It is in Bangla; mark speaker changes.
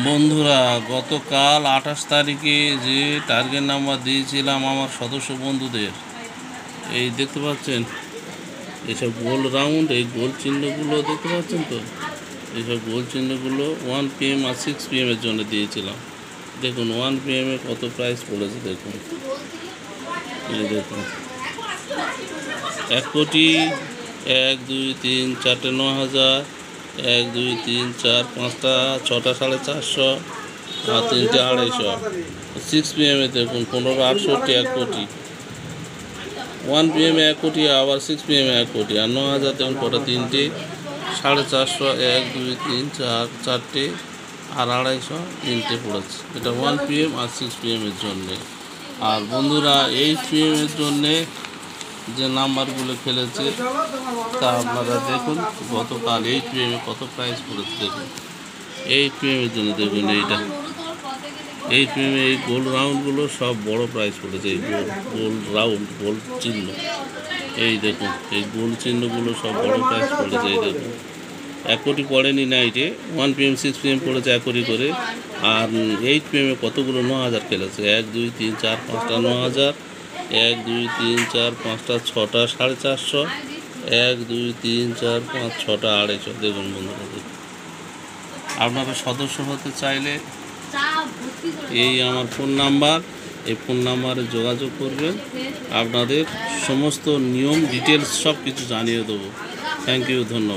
Speaker 1: বন্ধুরা, গতকাল 28 তারিখে যে টার্গেট নাম্বার দিয়েছিলাম আমার সদস্য বন্ধুদের, এই দেখতে পাচ্ছেন এইসব গোল রাউন্ড, এই গোল চিহ্নগুলো দেখতে পাচ্ছেন তো, এইসব গোল চিহ্নগুলো 1 PM আর 6 PM এর জন্য দিয়েছিলাম। দেখুন 1 PM এ কত প্রাইস পড়েছে দেখুন। এই দেখুন 1 কোটি 1 2 3 4টে 9,000, 1 2 3 4 5টা 6টা 450 আর 3টে 250। 6 PM এ দেখুন 15,68 1 কোটি, 1 PM এ 1 কোটি, আবার 6 PM এ 1 কোটি, আর 9,000 দেখুন কটা, 3টে 450, 1 2 3 4 4টে আর 250, 3টে পড়েছে। এটা 1 PM আর 6 PM এর জন্যে। আর বন্ধুরা, 8 PM এর জন্যে যে নাম্বারগুলো খেলেছে তা আপনারা দেখুন। গতকাল 8 PM এ কত প্রাইস পড়েছে দেখুন। 8 PM এর জন্য দেখুন, এইটা 8 PM এ এই গোল রাউন্ডগুলো সব বড় প্রাইস পড়েছে। এই গোল রাউন্ড, গোল চিহ্ন, এই দেখুন এই গোল চিহ্নগুলো সব বড় প্রাইস পড়েছে। এই দেখুন 1 কোটি পড়েনি নাইটে, 1 PM 6 PM পড়েছে 1 কোটি করে। আর 8 PM এ কতগুলো 9,000 খেলেছে, 1 2 3 4 5টা 9,000, 1 2 3 4 5টা 6টা 450, 1 2 3 4 5 6টা 250। দেখুন বন্ধুরা, দেখুন আপনারা সদস্য হতে চাইলে এই আমার ফোন নাম্বার, এই ফোন নাম্বারে যোগাযোগ করবেন। আপনাদের সমস্ত নিয়ম ডিটেলস সব কিছু জানিয়ে দেবো। থ্যাংক ইউ, ধন্যবাদ।